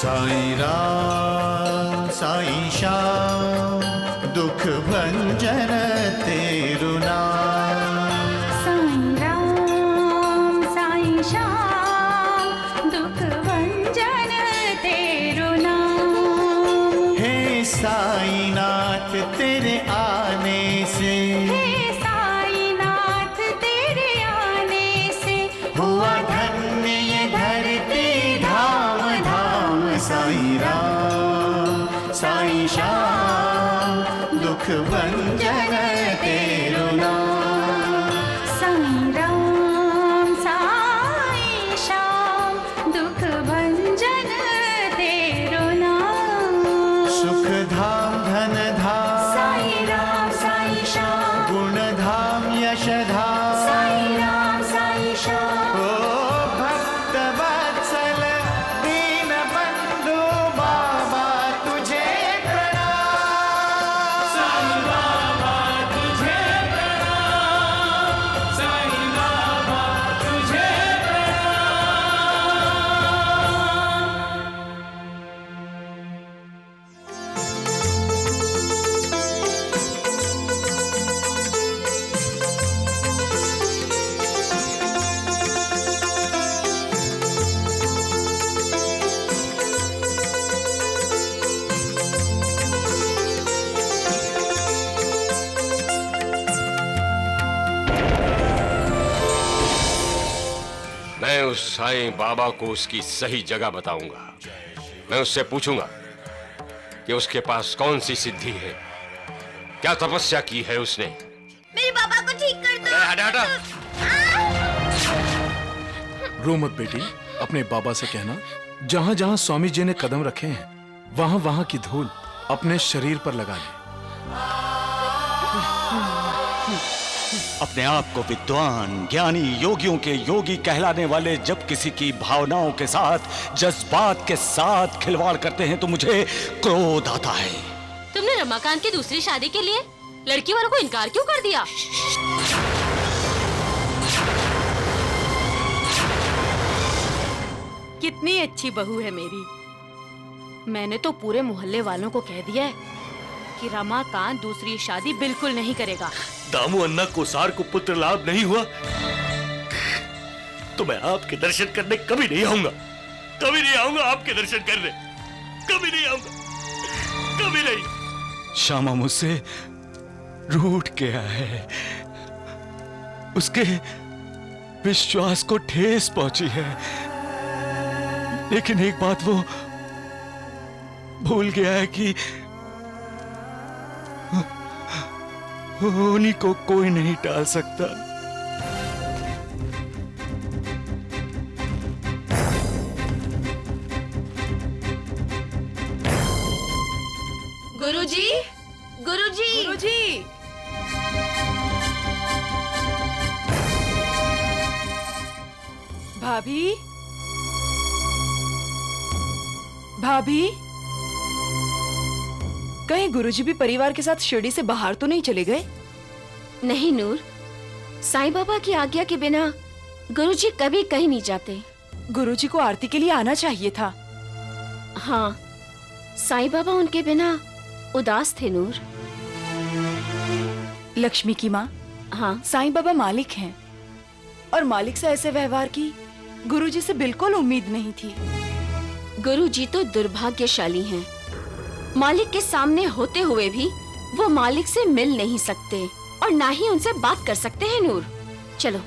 साईं राम साईं श्याम दुख भंजन तेरु नाम। साईं राम साईं श्याम दुख भंजन तेरु नाम। हे साईं नाथ तेरे आने से, हे साईं नाथ तेरे आने से हुआ धन्य ये धरती धाम धाम। साईं राम साईं श्याम दुख भंजन तेरु नाम। साईं राम साईं श्याम दुख भंजन तेरु नाम। सुख धाम धन धाम साईं राम साईं श्याम गुण धाम यश धाम। साईं राम साईं श्याम। ओ भक्त वत्सल दीन बंधु बाबा तुझे प्रणाम। साईं बाबा तुझे प्रणाम। साईं बाबा तुझे मैं उस साईं बाबा को उसकी सही जगह बताऊंगा। मैं उससे पूछूंगा कि उसके पास कौन सी सिद्धि है, क्या तपस्या की है उसने। मेरे पापा को ठीक कर दो। हटा हटा। रो मत बेटी, अपने बाबा से कहना जहां जहां स्वामी जी ने कदम रखे हैं वहां वहां की धूल अपने शरीर पर लगा ले। अपने आप को विद्वान ज्ञानी योगियों के योगी कहलाने वाले जब किसी की भावनाओं के साथ जज्बात के साथ खिलवाड़ करते हैं तो मुझे क्रोध आता है। तुमने रमाकांत की दूसरी शादी के लिए लड़की वालों को इनकार क्यों कर दिया? कितनी अच्छी बहू है मेरी। मैंने तो पूरे मोहल्ले वालों को कह दिया है कि रमाकांत दूसरी शादी बिल्कुल नहीं करेगा। दामू अन्ना कोसार को पुत्र लाभ नहीं हुआ तो मैं आपके दर्शन करने कभी नहीं आऊंगा। कभी नहीं आऊंगा आपके दर्शन करने। कभी नहीं आऊंगा, कभी नहीं। श्यामा मुझसे रूठ गया है, उसके विश्वास को ठेस पहुंची है, लेकिन एक बात वो भूल गया है कि उन्हीं को कोई नहीं टाल सकता। गुरुजी, गुरुजी, गुरुजी, भाभी, भाभी, कहीं गुरुजी भी परिवार के साथ शिरडी से बाहर तो नहीं चले गए? नहीं नूर, साईं बाबा की आज्ञा के बिना गुरुजी कभी कहीं नहीं जाते। गुरुजी को आरती के लिए आना चाहिए था। हाँ, साईं बाबा उनके बिना उदास थे नूर। लक्ष्मी की माँ, हाँ, साईं बाबा मालिक हैं और मालिक से ऐसे व्यवहार की गुरुजी से बिल्कुल उम्मीद नहीं थी। गुरुजी तो दुर्भाग्यशाली हैं। मालिक के सामने होते हुए भी वो मालिक से मिल नहीं सकते और ना ही उनसे बात कर सकते हैं नूर। चलो।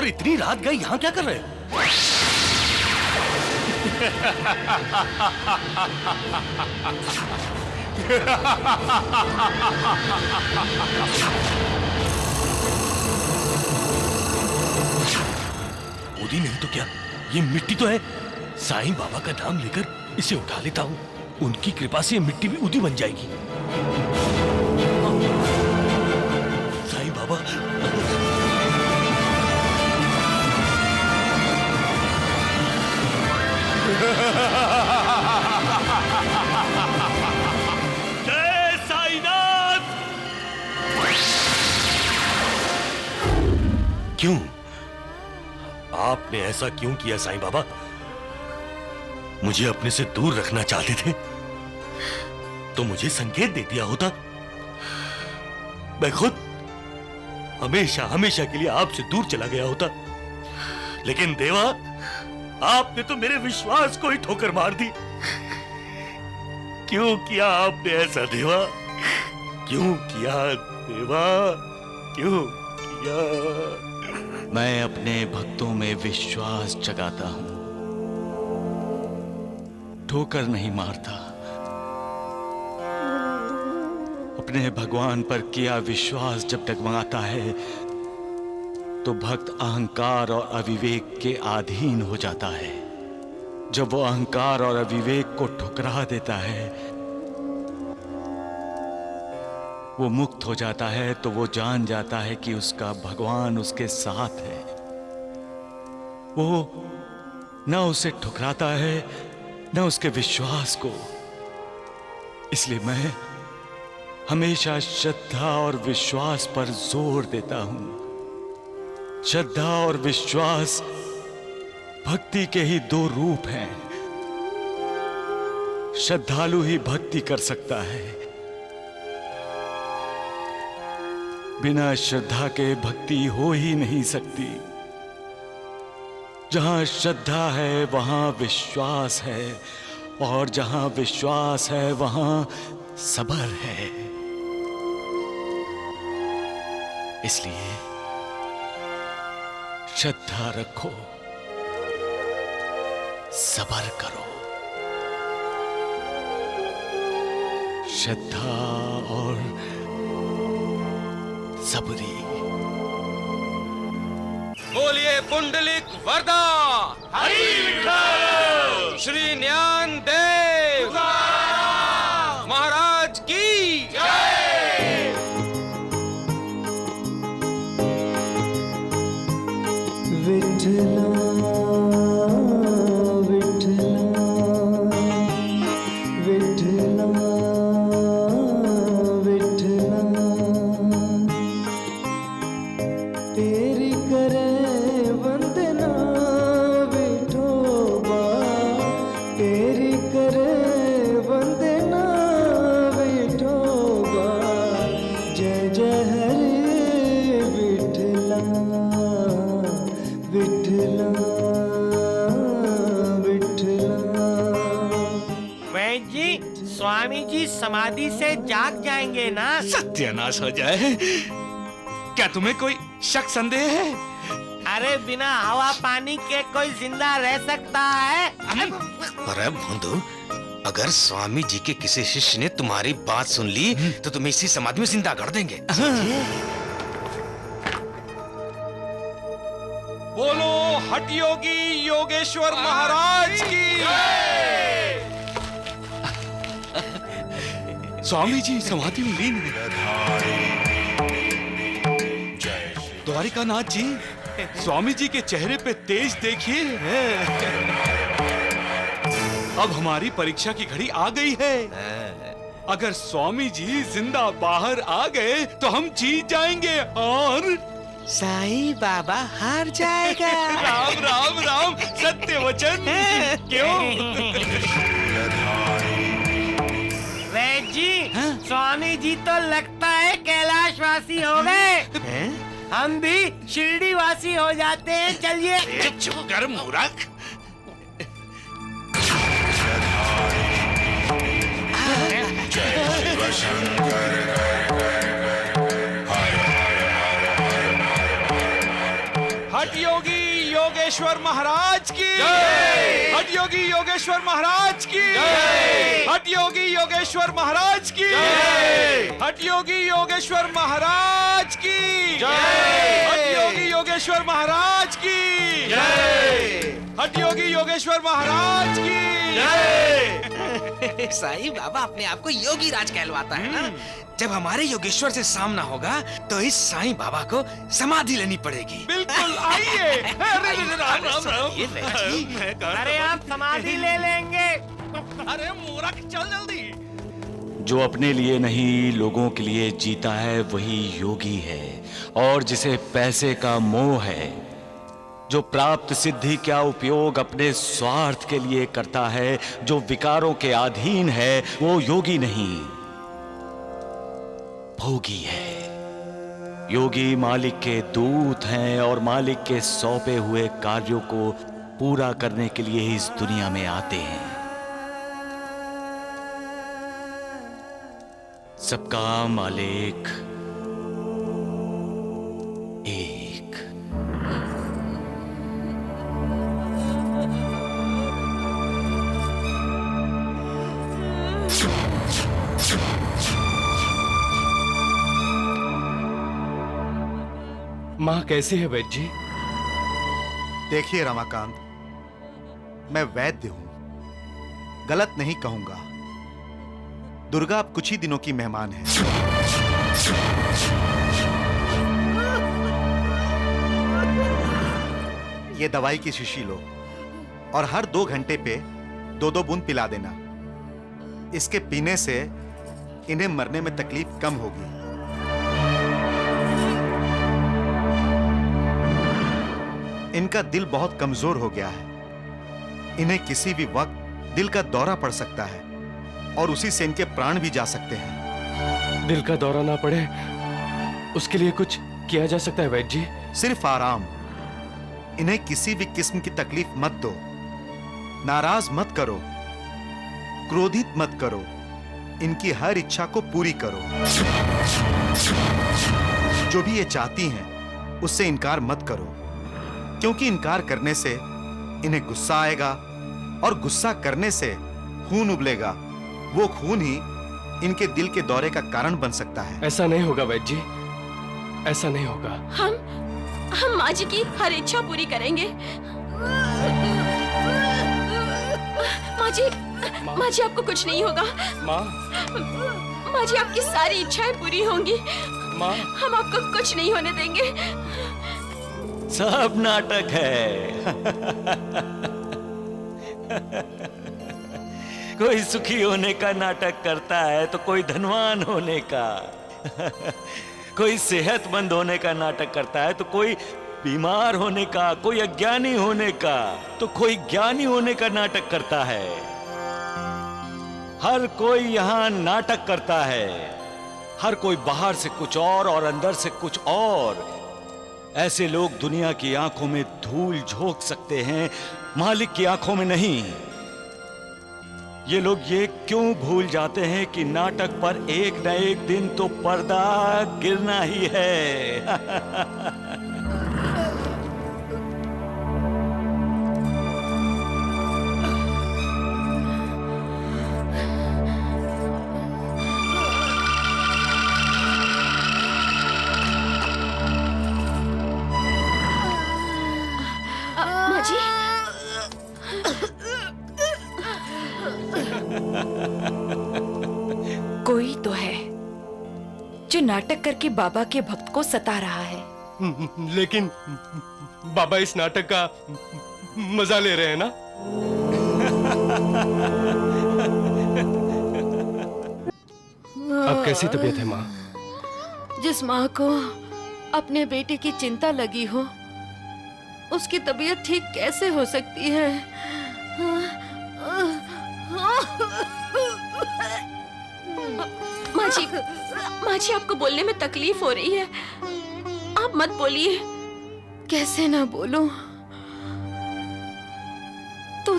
इतनी रात गए यहाँ क्या कर रहे हो? ऊदी नहीं तो क्या, ये मिट्टी तो है। साईं बाबा का नाम लेकर इसे उठा लेता हूँ, उनकी कृपा से ये मिट्टी भी ऊदी बन जाएगी। साईं बाबा, जय साईनाथ। क्यों, आपने ऐसा क्यों किया साईं बाबा? मुझे अपने से दूर रखना चाहते थे तो मुझे संकेत दे दिया होता। मैं खुद हमेशा हमेशा के लिए आपसे दूर चला गया होता। लेकिन देवा, आपने तो मेरे विश्वास को ही ठोकर मार दी। क्यों किया आपने ऐसा देवा? क्यों किया देवा? क्यों किया? मैं अपने भक्तों में विश्वास जगाता हूं, ठोकर नहीं मारता। अपने भगवान पर किया विश्वास जब डगमगाता है तो भक्त अहंकार और अविवेक के अधीन हो जाता है। जब वो अहंकार और अविवेक को ठुकरा देता है, वो मुक्त हो जाता है, तो वो जान जाता है कि उसका भगवान उसके साथ है। वो न उसे ठुकराता है न उसके विश्वास को। इसलिए मैं हमेशा श्रद्धा और विश्वास पर जोर देता हूं। श्रद्धा और विश्वास भक्ति के ही दो रूप हैं। श्रद्धालु ही भक्ति कर सकता है, बिना श्रद्धा के भक्ति हो ही नहीं सकती। जहां श्रद्धा है वहां विश्वास है, और जहां विश्वास है वहां सबर है। इसलिए श्रद्धा रखो, सबर करो। श्रद्धा और सबरी। बोलिए पुंडलिक वरदा श्री ज्ञान देव महाराज की जय। विठला विठला विठला विठला, तेरी करे वंदना विठोबा, तेरी करे वंदना विठोबा। जय जय हरे विठला विठला विठला। वैद्य जी, स्वामी जी समाधि से जाग जाएंगे ना? सत्यानाश हो जाए। क्या तुम्हें कोई शक संदेह है? अरे बिना हवा पानी के कोई जिंदा रह सकता है? अरे बंधु, अगर स्वामी जी के किसी शिष्य ने तुम्हारी बात सुन ली तो तुम्हें इसी समाधि में जिंदा कर देंगे। बोलो हठ योगी योगेश्वर महाराज की। स्वामी जी समाधि में लीन है। द्वारिकानाथ जी, स्वामी जी के चेहरे पे तेज देखिए। अब हमारी परीक्षा की घड़ी आ गई है। अगर स्वामी जी जिंदा बाहर आ गए तो हम जीत जाएंगे और साईं बाबा हार जाएगा। राम राम राम, सत्य वचन। क्यों? वैद्य जी, स्वामी जी तो लगता है कैलाशवासी हो गए। हम भी शिरडी वासी हो जाते हैं। चलिए। चुप कर मूर्ख। हठ हट योगी योगेश्वर महाराज की हट योगी योगेश्वर महाराज की हट योगी योगेश्वर महाराज की हट योगी योगेश्वर महाराज की हट योगी योगेश्वर महाराज की हट योगी योगेश्वर महाराज की साईं बाबा अपने आप को योगी राज कहलवाता है ना। जब हमारे योगेश्वर से सामना होगा तो इस साईं बाबा को समाधि लेनी पड़ेगी। बिल्कुल आइए। अरे आप समाधि ले लेंगे। अरे मूर्ख चल जल्दी। जो अपने लिए नहीं लोगों के लिए जीता है वही योगी है। और जिसे पैसे का मोह है, जो प्राप्त सिद्धि का उपयोग अपने स्वार्थ के लिए करता है, जो विकारों के अधीन है, वो योगी नहीं भोगी है। योगी मालिक के दूत हैं और मालिक के सौंपे हुए कार्यों को पूरा करने के लिए इस दुनिया में आते हैं। सबका मालिक एक। माँ कैसी है वैद्य जी? देखिए रमाकांत, मैं वैद्य हूं, गलत नहीं कहूंगा। दुर्गा अब कुछ ही दिनों की मेहमान है। ये दवाई की शीशी लो और हर 2 घंटे पे 2-2 बूंद पिला देना। इसके पीने से इन्हें मरने में तकलीफ कम होगी। इनका दिल बहुत कमजोर हो गया है। इन्हें किसी भी वक्त दिल का दौरा पड़ सकता है और उसी से इनके प्राण भी जा सकते हैं। दिल का दौरा ना पड़े उसके लिए कुछ किया जा सकता है वैद्य जी? सिर्फ आराम। इन्हें किसी भी किस्म की तकलीफ मत दो, नाराज मत करो, क्रोधित मत करो। इनकी हर इच्छा को पूरी करो। जो भी ये चाहती हैं उससे इनकार मत करो, क्योंकि इनकार करने से इन्हें गुस्सा आएगा और गुस्सा करने से खून उबलेगा। वो खून ही इनके दिल के दौरे का कारण बन सकता है। ऐसा नहीं होगा वैद्य जी, ऐसा नहीं होगा। हम माँ जी की हर इच्छा पूरी करेंगे। माँ जी आपको कुछ नहीं होगा। माँ जी आपकी सारी इच्छाएं पूरी होंगी। माँ हम आपको कुछ नहीं होने देंगे। सब नाटक है। कोई सुखी होने का नाटक करता है तो कोई धनवान होने का। कोई सेहतमंद होने का नाटक करता है तो कोई बीमार होने का, कोई अज्ञानी होने का तो कोई ज्ञानी होने का नाटक करता है। हर कोई यहाँ नाटक करता है। हर कोई बाहर से कुछ और अंदर से कुछ और। ऐसे लोग दुनिया की आंखों में धूल झोंक सकते हैं, मालिक की आंखों में नहीं। ये लोग ये क्यों भूल जाते हैं कि नाटक पर एक न एक दिन तो पर्दा गिरना ही है। कोई तो है जो नाटक करके बाबा के भक्त को सता रहा है। लेकिन बाबा इस नाटक का मजा ले रहे हैं ना? अब कैसी तबीयत है माँ? जिस माँ को अपने बेटे की चिंता लगी हो, उसकी तबीयत ठीक कैसे हो सकती है? माँ जी आपको बोलने में तकलीफ हो रही है, आप मत बोलिए। कैसे ना बोलूं?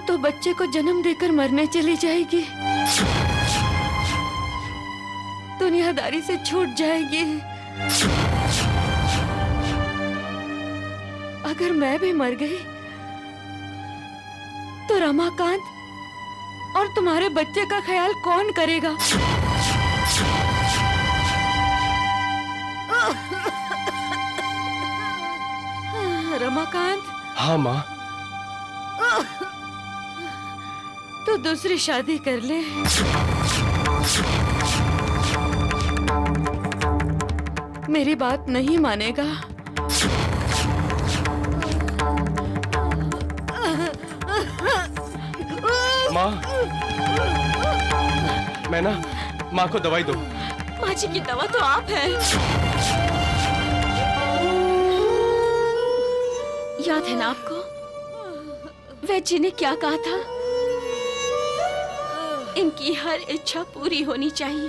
तो बच्चे को जन्म देकर मरने चली जाएगी, दुनियादारी से छूट जाएगी। अगर मैं भी मर गई तो रमाकांत और तुम्हारे बच्चे का ख्याल कौन करेगा? रमाकांत। हाँ माँ। तो दूसरी शादी कर ले। मेरी बात नहीं मानेगा। माँ, मैं ना माँ को दवाई दो। माँ जी की दवा तो आप है। याद है ना आपको वैद्य जी ने क्या कहा था? इनकी हर इच्छा पूरी होनी चाहिए।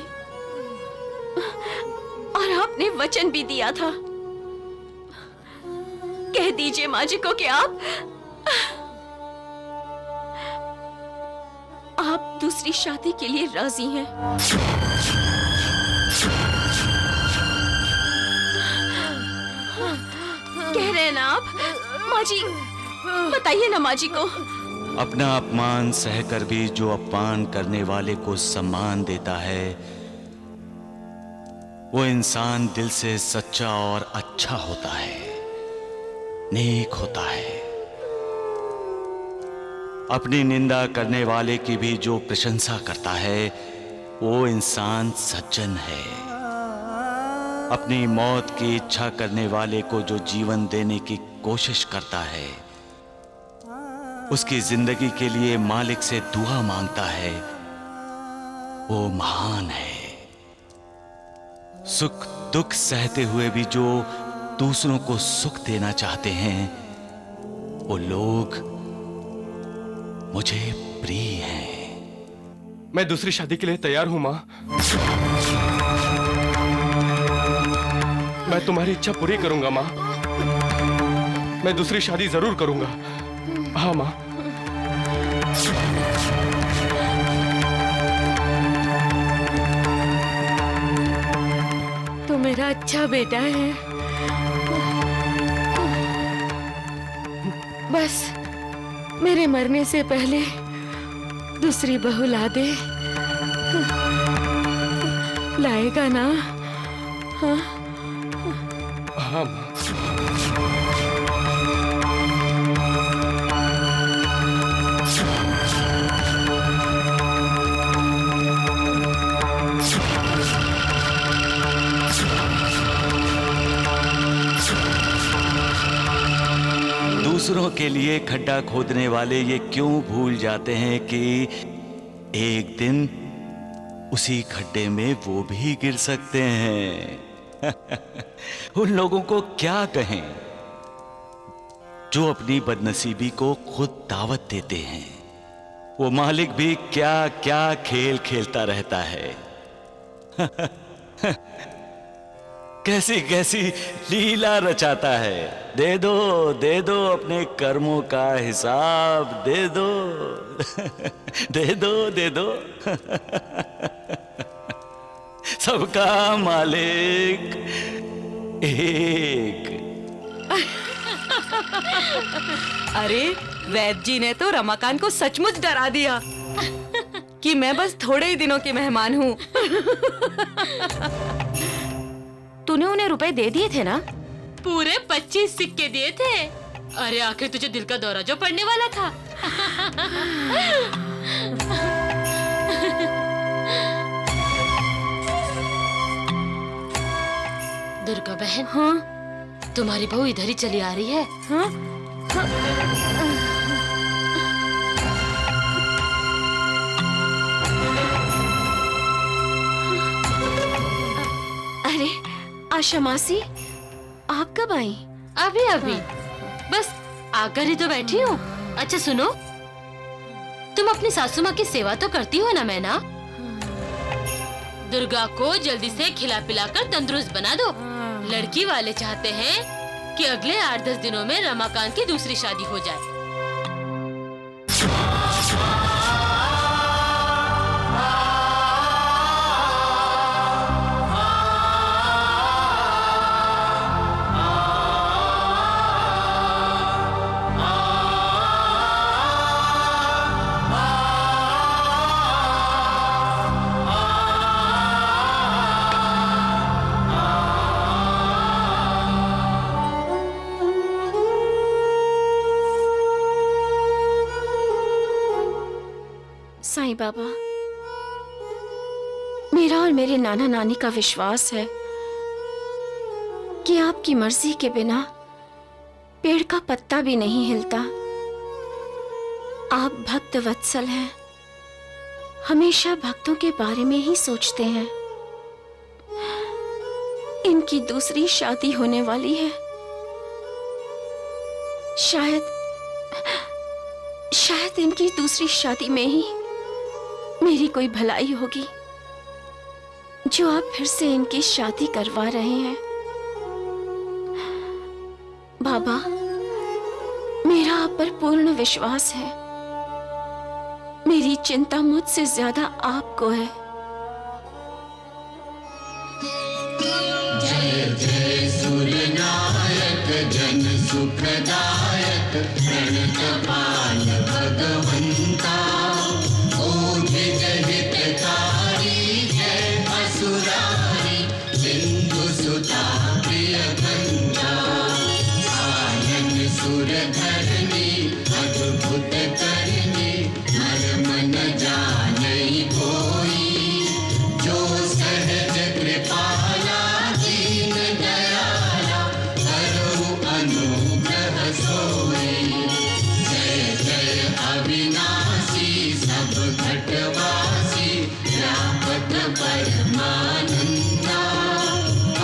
और आपने वचन भी दिया था। कह दीजिए माँ जी को कि आप दूसरी शादी के लिए राजी हैं। कह रहे हैं ना आप? माँ जी बताइए ना माँ जी को। अपना अपमान सहकर भी जो अपमान करने वाले को सम्मान देता है वो इंसान दिल से सच्चा और अच्छा होता है, नेक होता है। अपनी निंदा करने वाले की भी जो प्रशंसा करता है वो इंसान सज्जन है। अपनी मौत की इच्छा करने वाले को जो जीवन देने की कोशिश करता है, उसकी जिंदगी के लिए मालिक से दुआ मांगता है, वो महान है। सुख दुख सहते हुए भी जो दूसरों को सुख देना चाहते हैं वो लोग मुझे प्रिय हैं। मैं दूसरी शादी के लिए तैयार हूं माँ। मैं तुम्हारी इच्छा पूरी करूंगा माँ। मैं दूसरी शादी जरूर करूंगा। हाँ माँ। तो मेरा अच्छा बेटा है। बस मेरे मरने से पहले दूसरी बहू ला दे। लाएगा ना? हाँ हाँ माँ। दूसरों के लिए खड्डा खोदने वाले ये क्यों भूल जाते हैं कि एक दिन उसी खड्डे में वो भी गिर सकते हैं। उन लोगों को क्या कहें जो अपनी बदनसीबी को खुद दावत देते हैं। वो मालिक भी क्या क्या खेल खेलता रहता है। कैसी कैसी लीला रचाता है। दे दो अपने कर्मों का हिसाब दे दो। दे दो सबका मालिक एक। अरे वैद्य जी ने तो रमाकांत को सचमुच डरा दिया कि मैं बस थोड़े ही दिनों की मेहमान हूँ। तूने उन्हें रुपए दे दिए थे ना? पूरे 25 सिक्के दिए थे। अरे आखिर तुझे दिल का दौरा जो पड़ने वाला था। दुर्गा बहन। हाँ? तुम्हारी बहू इधर ही चली आ रही है। हाँ? अरे आशा मासी, आप कब आई? अभी अभी बस आकर ही तो बैठी हूँ। अच्छा सुनो, तुम अपनी सासू माँ की सेवा तो करती हो ना? मैं ना दुर्गा को जल्दी से खिला पिलाकर तंदुरुस्त बना दो। लड़की वाले चाहते हैं कि अगले 8-10 दिनों में रमाकांत की दूसरी शादी हो जाए। बाबा, मेरा और मेरे नाना नानी का विश्वास है कि आपकी मर्जी के बिना पेड़ का पत्ता भी नहीं हिलता। आप भक्त वत्सल हैं, हमेशा भक्तों के बारे में ही सोचते हैं। इनकी दूसरी शादी होने वाली है। शायद इनकी दूसरी शादी में ही मेरी कोई भलाई होगी, जो आप फिर से इनकी शादी करवा रहे हैं। बाबा, मेरा आप पर पूर्ण विश्वास है। मेरी चिंता मुझसे ज्यादा आपको है। जय जय सूर्यनायक जन सुखदायक प्रणतपाल भगवंता, ओढ़े जहितकारी जय असुरारी सिंधु सुता प्रिय कंदा, आनंद सुर धरणी अद्भुत करनी मर्म न जानई कोई, जो सहज कृपाला दीन दयाला करो अनुग्रह सोई। जय जय अविनाशी सब घटवासी व्यापक परमानंदा,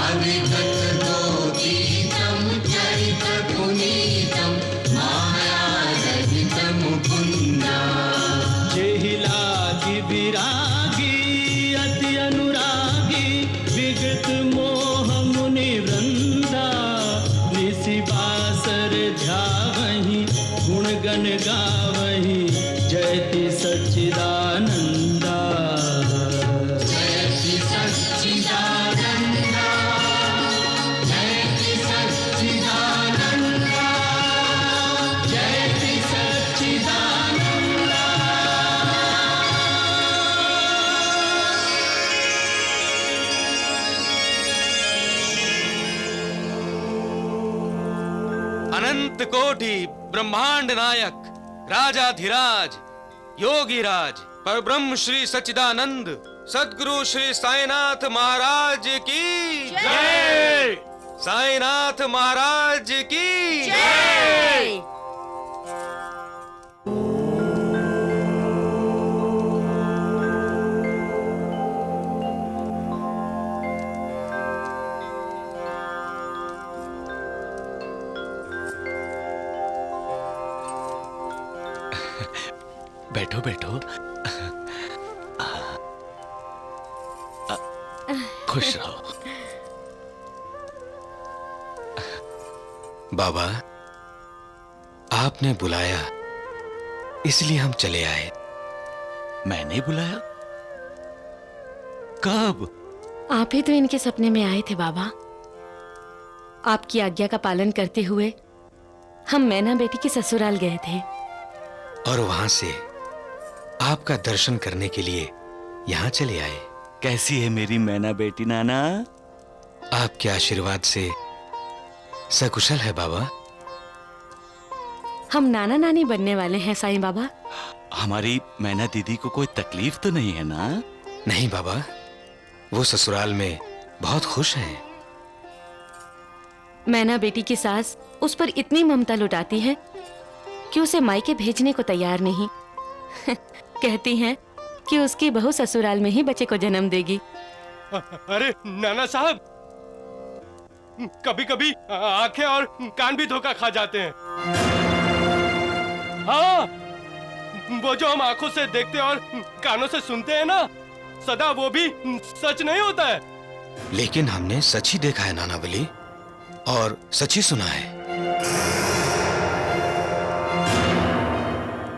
अविगत दोतीतम चरित पुनीतम माया रहित मुकुंदा। जेहिलागी विरागी अति अनुरागी विगत मोह मुनि वृंदा, निसि बासर ध्यावहि गुण गण गावहि जयति सच्चिदानंदा। जयति सच्चिदानंदा, जयति सच्चिदानंदा, जयति सच्चिदानंदा। अनंत कोटि ब्रह्मांड नायक राजाधिराज योगीराज परब्रह्म श्री सच्चिदानंद सद्गुरु श्री साईनाथ महाराज की जय। साईनाथ महाराज की जय। बैठो बैठो। खुश रहो। बाबा, आपने बुलाया इसलिए हम चले आए। मैंने बुलाया? कब? आप ही तो इनके सपने में आए थे बाबा। आपकी आज्ञा का पालन करते हुए हम मैना बेटी के ससुराल गए थे, और वहां से आपका दर्शन करने के लिए यहाँ चले आए। कैसी है मेरी मैना बेटी नाना? आपके आशीर्वाद से सकुशल है बाबा। हम नाना नानी बनने वाले हैं साईं बाबा। हमारी मैना दीदी को कोई तकलीफ तो नहीं है ना? नहीं बाबा, वो ससुराल में बहुत खुश हैं। मैना बेटी की सास उस पर इतनी ममता लुटाती है कि उसे मायके भेजने को तैयार नहीं। कहती हैं कि उसकी बहू ससुराल में ही बच्चे को जन्म देगी। अरे नाना साहब, कभी कभी आंखें और कान भी धोखा खा जाते हैं। हाँ, वो जो हम आंखों से देखते और कानों से सुनते हैं ना, सदा वो भी सच नहीं होता है। लेकिन हमने सच ही देखा है नाना बली, और सच ही सुना है।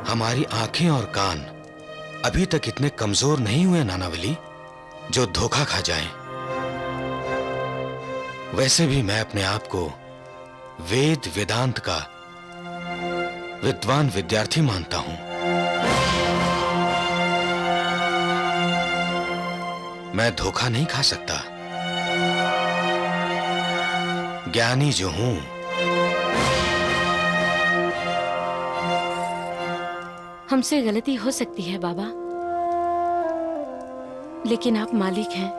हमारी आंखें और कान अभी तक इतने कमजोर नहीं हुए नानावली जो धोखा खा जाएं। वैसे भी मैं अपने आप को वेद वेदांत का विद्वान विद्यार्थी मानता हूं। मैं धोखा नहीं खा सकता। ज्ञानी जो हूं, हमसे गलती हो सकती है बाबा, लेकिन आप मालिक हैं।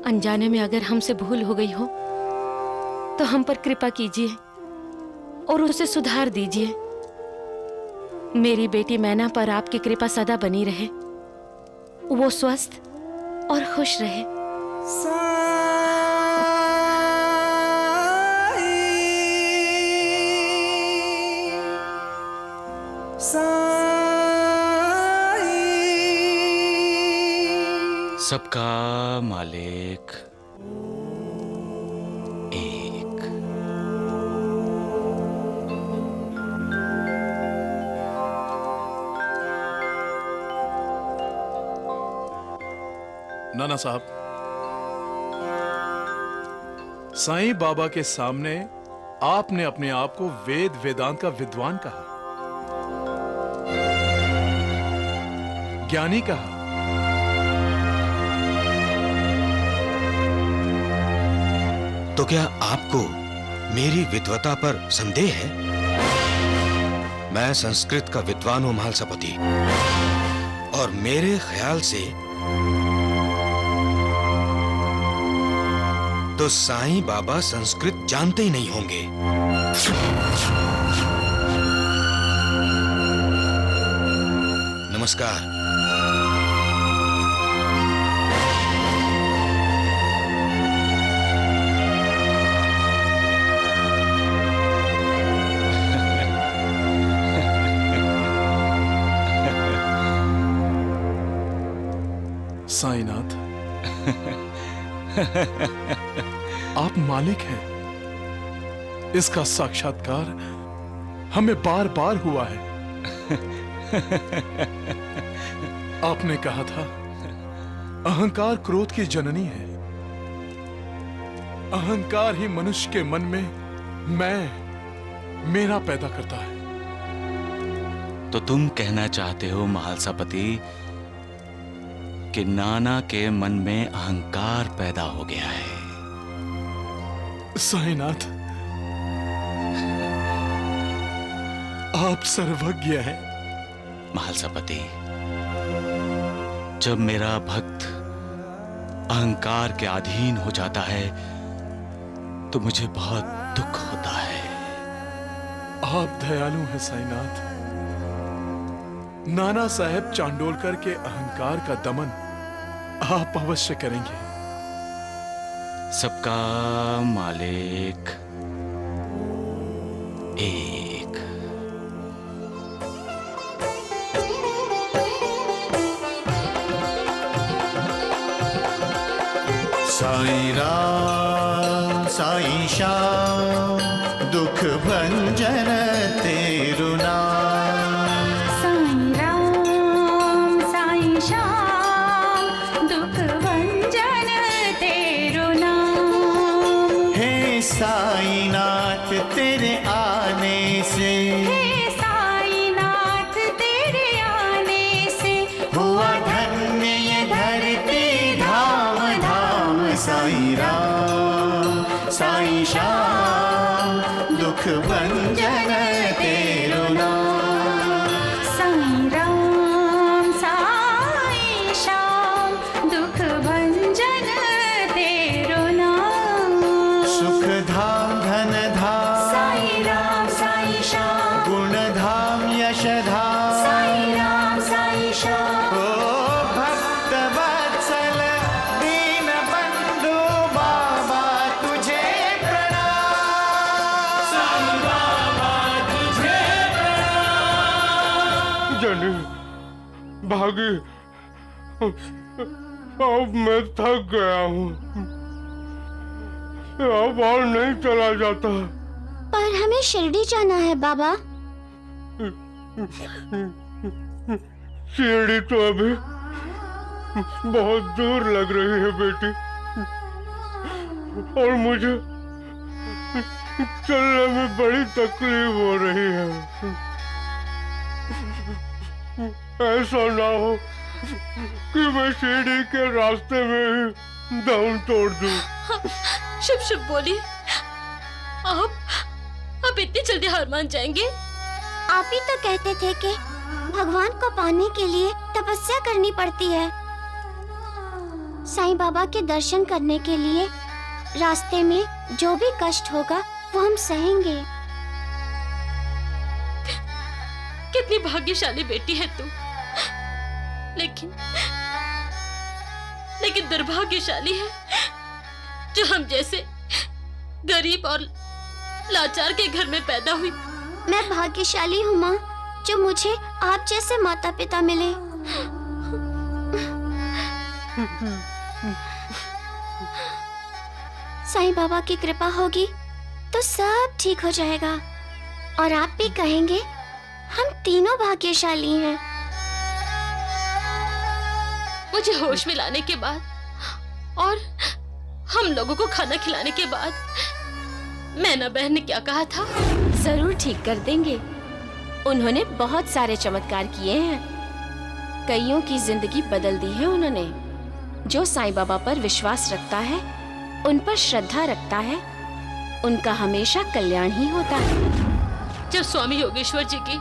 अनजाने में अगर हमसे भूल हो गई हो तो हम पर कृपा कीजिए और उसे सुधार दीजिए। मेरी बेटी मैना पर आपकी कृपा सदा बनी रहे, वो स्वस्थ और खुश रहे। सबका मालिक एक। नाना साहब, साईं बाबा के सामने आपने अपने आप को वेद वेदांत का विद्वान कहा, ज्ञानी कहा। तो क्या आपको मेरी विद्वता पर संदेह है? मैं संस्कृत का विद्वान हूं महालसापति, और मेरे ख्याल से तो साईं बाबा संस्कृत जानते ही नहीं होंगे। नमस्कार। साईनाथ, आप मालिक हैं, इसका साक्षात्कार हमें बार बार हुआ है। आपने कहा था अहंकार क्रोध की जननी है। अहंकार ही मनुष्य के मन में मैं मेरा पैदा करता है। तो तुम कहना चाहते हो महालसापति कि नाना के मन में अहंकार पैदा हो गया है? साईनाथ, आप सर्वज्ञ हैं। महालसापति, जब मेरा भक्त अहंकार के अधीन हो जाता है तो मुझे बहुत दुख होता है। आप दयालु हैं साईनाथ। नाना साहेब चांडोलकर के अहंकार का दमन आप अवश्य करेंगे। सबका मालिक एक। साईं राम साईं श्याम दुख भंजन तेरु नाम। साईं राम साईं श्याम दुख भंजन तेरु नाम। हे साईनाथ तेरे आने से, हे साईनाथ तेरे आने से हुआ धन्य ये धरती धाम धाम। साईं राम साईं श्याम दुख भंजन तेरु नाम। साईं राम साईं श्याम दुख भंजन तेरु नाम। सुख धाम धन धाम साईं राम साईं श्याम। गुण धाम यश धाम साईं राम साईं श्याम। ओ भक्त वत्सल दीन बंधु बाबा तुझे प्रणाम। साईं बाबा तुझे प्रणाम। जनी भागी, अब मैं थक गया हूँ, अब और नहीं चला जाता। पर हमें शिरडी जाना है बाबा। शिरडी तो अभी बहुत दूर लग रही है बेटी, और मुझे चलने में बड़ी तकलीफ हो रही है। ऐसा ना हो कि मैं शिरडी के रास्ते में ही दम तोड़ दूं। शुभ शुभ बोलिए, आप इतनी जल्दी हार मान जाएंगे? आप ही तो कहते थे कि भगवान को पाने के लिए तपस्या करनी पड़ती है। साईं बाबा के दर्शन करने के लिए रास्ते में जो भी कष्ट होगा वो हम सहेंगे। कितनी भाग्यशाली बेटी है तू, लेकिन दुर्भाग्यशाली है जो हम जैसे गरीब और लाचार के घर में पैदा हुई। मैं भाग्यशाली हूँ माँ, जो मुझे आप जैसे माता पिता मिले। साईं बाबा की कृपा होगी तो सब ठीक हो जाएगा और आप भी कहेंगे हम तीनों भाग्यशाली हैं। मुझे होश में लाने के बाद और हम लोगों को खाना खिलाने के बाद मैना बहन ने क्या कहा था? जरूर ठीक कर देंगे। उन्होंने बहुत सारे चमत्कार किए हैं, कईयों की जिंदगी बदल दी है उन्होंने। जो साईं बाबा पर विश्वास रखता है, उन पर श्रद्धा रखता है, उनका हमेशा कल्याण ही होता है। जब स्वामी योगेश्वर जी की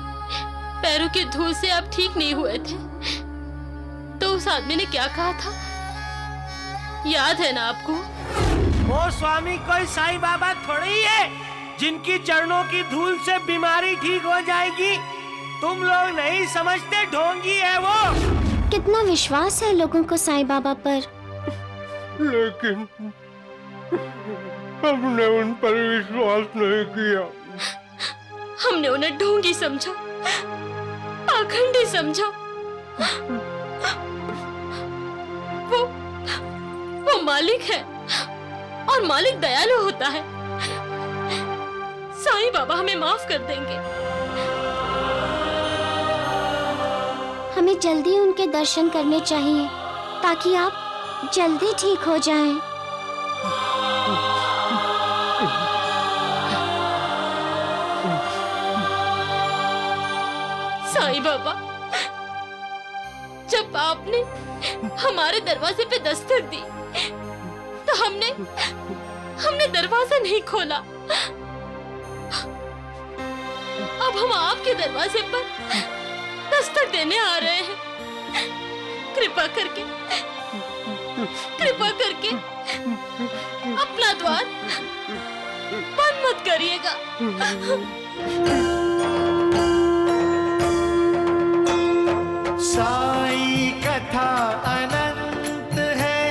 पैरों की धूल से आप ठीक नहीं हुए थे, तो उस आदमी ने क्या कहा था, याद है ना आपको? वो स्वामी कोई साईं बाबा थोड़ी है जिनकी चरणों की धूल से बीमारी ठीक हो जाएगी। तुम लोग नहीं समझते, ढोंगी है वो। कितना विश्वास है लोगों को साईं बाबा पर। लेकिन हमने उन पर विश्वास नहीं किया। हमने उन्हें ढोंगी समझा, पाखंडी समझा। वो मालिक है और मालिक दयालु होता है। साईं बाबा हमें माफ कर देंगे। हमें जल्दी उनके दर्शन करने चाहिए ताकि आप जल्दी ठीक हो जाएं। साईं बाबा, जब आपने हमारे दरवाजे पे दस्तक दी तो हमने दरवाजा नहीं खोला। अब हम आपके दरवाजे पर दस्तक देने आ रहे हैं। कृपा करके अपना द्वार बंद मत करिएगा। साई कथा अनंत है,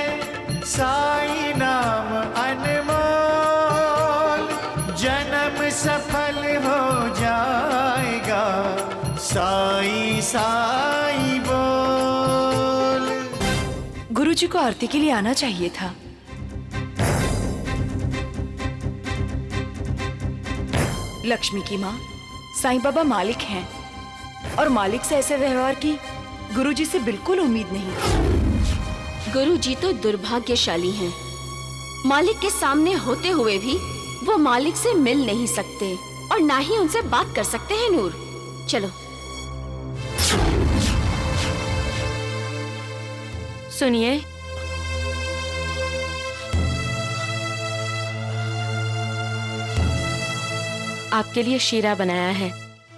साई नाम अनमोल, जन्म सफल हो जाएगा, साई साई बोल। गुरुजी को आरती के लिए आना चाहिए था। लक्ष्मी की माँ, साईं बाबा मालिक हैं और मालिक से ऐसे व्यवहार की गुरुजी से बिल्कुल उम्मीद नहीं थी। गुरुजी तो दुर्भाग्यशाली हैं। मालिक के सामने होते हुए भी वो मालिक से मिल नहीं सकते और ना ही उनसे बात कर सकते हैं। नूर, चलो। सुनिए, आपके लिए शीरा बनाया है,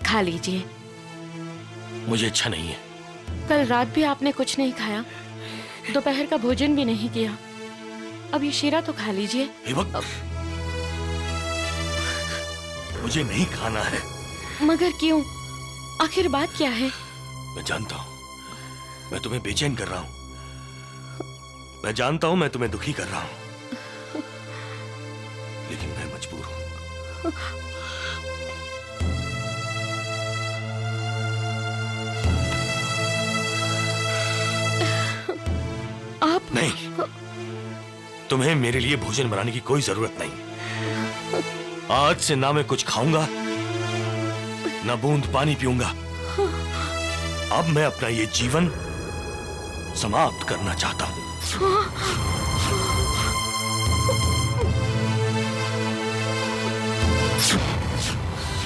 खा लीजिए। मुझे अच्छा नहीं है। कल रात भी आपने कुछ नहीं खाया, दोपहर का भोजन भी नहीं किया। अब ये शीरा तो खा लीजिए। मुझे नहीं खाना है। मगर क्यों? आखिर बात क्या है? मैं जानता हूँ मैं तुम्हें बेचैन कर रहा हूँ। मैं जानता हूँ मैं तुम्हें दुखी कर रहा हूँ, लेकिन मैं मजबूर हूँ। आप नहीं, तुम्हें मेरे लिए भोजन बनाने की कोई जरूरत नहीं। आज से ना मैं कुछ खाऊंगा, ना बूंद पानी पीऊंगा। अब मैं अपना ये जीवन समाप्त करना चाहता हूं।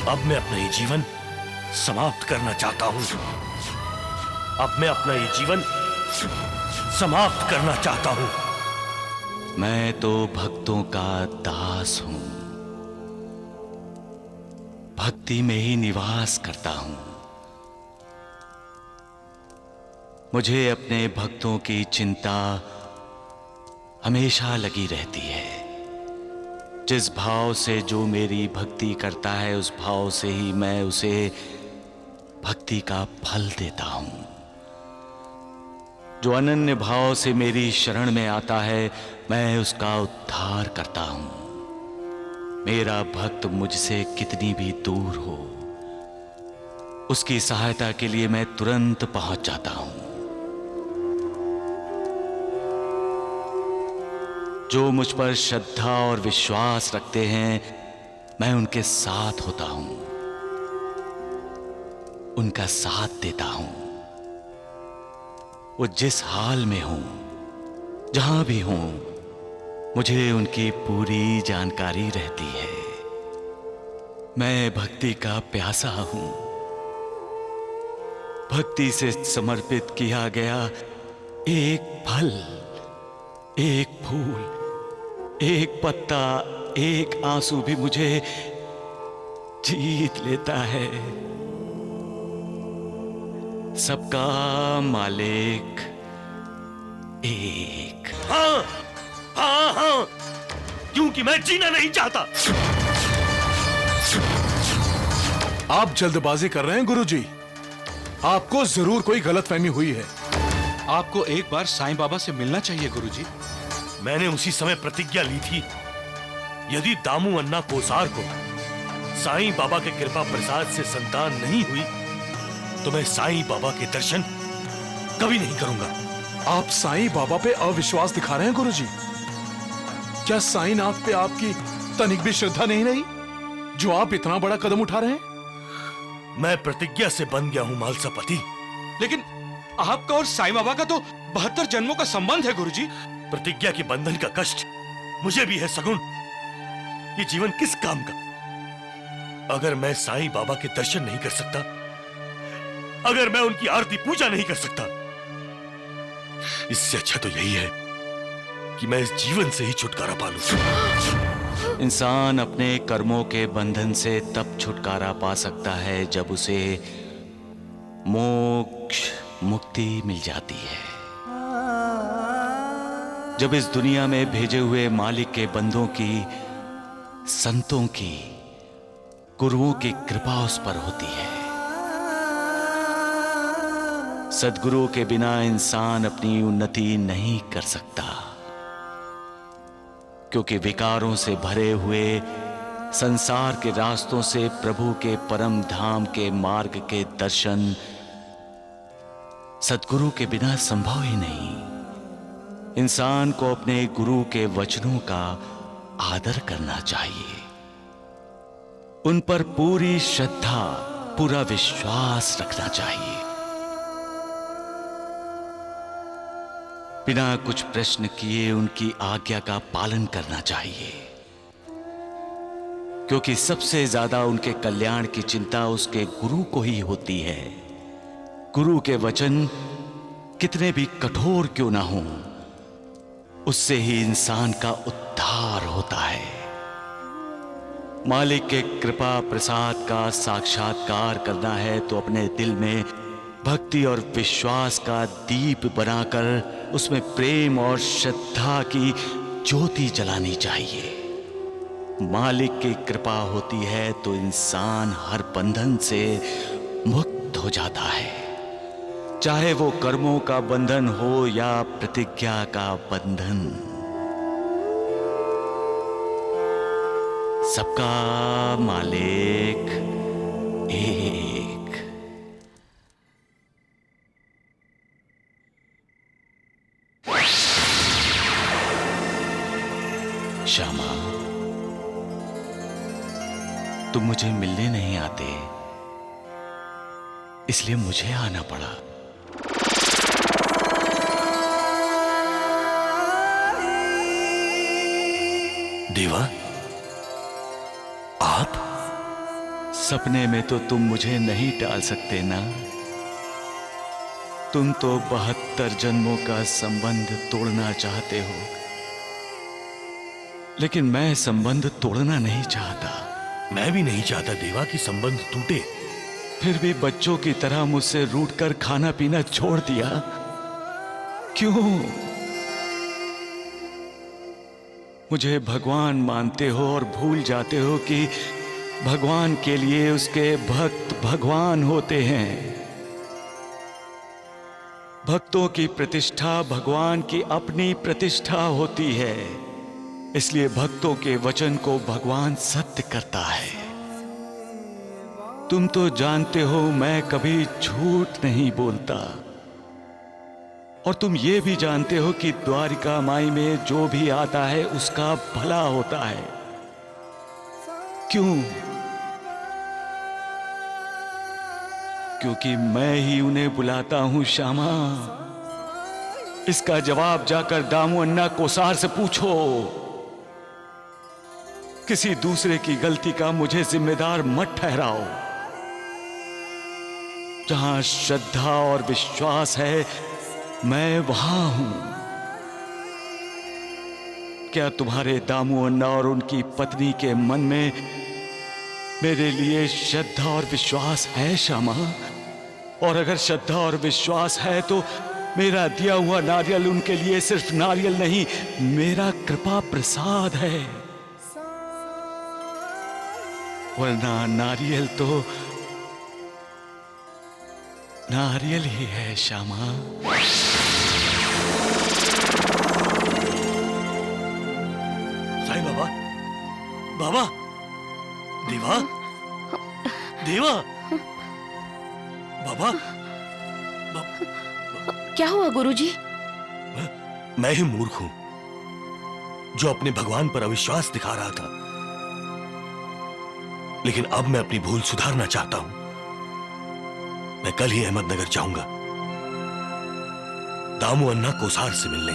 अब मैं अपना ये जीवन समाप्त करना चाहता हूं। अब मैं अपना ये जीवन समाप्त करना चाहता हूं। मैं तो भक्तों का दास हूं, भक्ति में ही निवास करता हूं। मुझे अपने भक्तों की चिंता हमेशा लगी रहती है। जिस भाव से जो मेरी भक्ति करता है, उस भाव से ही मैं उसे भक्ति का फल देता हूं। जो अनन्य भाव से मेरी शरण में आता है, मैं उसका उद्धार करता हूं। मेरा भक्त मुझसे कितनी भी दूर हो, उसकी सहायता के लिए मैं तुरंत पहुंच जाता हूं। जो मुझ पर श्रद्धा और विश्वास रखते हैं, मैं उनके साथ होता हूं, उनका साथ देता हूं। वो जिस हाल में हो, जहां भी हो, मुझे उनकी पूरी जानकारी रहती है। मैं भक्ति का प्यासा हूं। भक्ति से समर्पित किया गया एक फल, एक फूल, एक पत्ता, एक आंसू भी मुझे जीत लेता है। सबका मालिक एक। हाँ हाँ हाँ, क्योंकि मैं जीना नहीं चाहता। आप जल्दबाजी कर रहे हैं गुरुजी। आपको जरूर कोई गलतफहमी हुई है। आपको एक बार साईं बाबा से मिलना चाहिए गुरुजी। मैंने उसी समय प्रतिज्ञा ली थी, यदि दामू अन्ना कोसार को साईं बाबा के कृपा प्रसाद से संतान नहीं हुई, तो मैं साईं बाबा के दर्शन कभी नहीं करूंगा। आप साईं बाबा पे अविश्वास दिखा रहे हैं गुरुजी। क्या साईंनाथ पे आपकी तनिक भी श्रद्धा नहीं रही, जो आप इतना बड़ा कदम उठा रहे हैं? मैं प्रतिज्ञा से बन गया हूं मालसापति। लेकिन आपका और साईं बाबा का तो 72 जन्मों का संबंध है गुरुजी। प्रतिज्ञा के बंधन का कष्ट मुझे भी है सगुण। ये जीवन किस काम का, अगर मैं साईं बाबा के दर्शन नहीं कर सकता, अगर मैं उनकी आरती पूजा नहीं कर सकता। इससे अच्छा तो यही है कि मैं इस जीवन से ही छुटकारा पा लूं। इंसान अपने कर्मों के बंधन से तब छुटकारा पा सकता है जब उसे मोक्ष, मुक्ति मिल जाती है। जब इस दुनिया में भेजे हुए मालिक के बंदों की, संतों की, गुरुओं की कृपा उस पर होती है। सद्गुरु के बिना इंसान अपनी उन्नति नहीं कर सकता, क्योंकि विकारों से भरे हुए संसार के रास्तों से प्रभु के परम धाम के मार्ग के दर्शन सद्गुरु के बिना संभव ही नहीं। इंसान को अपने गुरु के वचनों का आदर करना चाहिए, उन पर पूरी श्रद्धा, पूरा विश्वास रखना चाहिए। बिना कुछ प्रश्न किए उनकी आज्ञा का पालन करना चाहिए, क्योंकि सबसे ज्यादा उनके कल्याण की चिंता उसके गुरु को ही होती है। गुरु के वचन कितने भी कठोर क्यों ना हों, उससे ही इंसान का उद्धार होता है। मालिक के कृपा प्रसाद का साक्षात्कार करना है तो अपने दिल में भक्ति और विश्वास का दीप बनाकर उसमें प्रेम और श्रद्धा की ज्योति जलानी चाहिए। मालिक की कृपा होती है तो इंसान हर बंधन से मुक्त हो जाता है, चाहे वो कर्मों का बंधन हो या प्रतिज्ञा का बंधन। सबका मालिक एक। श्यामा, तुम मुझे मिलने नहीं आते, इसलिए मुझे आना पड़ा। देवा, आप? सपने में तो तुम मुझे नहीं टाल सकते ना। तुम तो 72 जन्मों का संबंध तोड़ना चाहते हो, लेकिन मैं संबंध तोड़ना नहीं चाहता। मैं भी नहीं चाहता देवा कि संबंध टूटे। फिर भी बच्चों की तरह मुझसे रूठकर खाना पीना छोड़ दिया। क्यों? मुझे भगवान मानते हो और भूल जाते हो कि भगवान के लिए उसके भक्त भगवान होते हैं। भक्तों की प्रतिष्ठा भगवान की अपनी प्रतिष्ठा होती है, इसलिए भक्तों के वचन को भगवान सत्य करता है। तुम तो जानते हो मैं कभी झूठ नहीं बोलता, और तुम ये भी जानते हो कि द्वारिका माई में जो भी आता है उसका भला होता है। क्यों? क्योंकि मैं ही उन्हें बुलाता हूं श्यामा। इसका जवाब जाकर दामू अन्ना कोसार से पूछो। किसी दूसरे की गलती का मुझे जिम्मेदार मत ठहराओ। जहां श्रद्धा और विश्वास है मैं वहां हूं। क्या तुम्हारे दामू अन्ना और उनकी पत्नी के मन में मेरे लिए श्रद्धा और विश्वास है श्यामा? और अगर श्रद्धा और विश्वास है तो मेरा दिया हुआ नारियल उनके लिए सिर्फ नारियल नहीं, मेरा कृपा प्रसाद है। वरना नारियल तो नारियल ही है श्यामा। साईं बाबा, बाबा, देवा, देवा, बाबा, क्या हुआ गुरुजी? मैं ही मूर्ख हूं जो अपने भगवान पर अविश्वास दिखा रहा था, लेकिन अब मैं अपनी भूल सुधारना चाहता हूं। मैं कल ही अहमदनगर जाऊंगा दामू अन्ना कोसार से मिलने।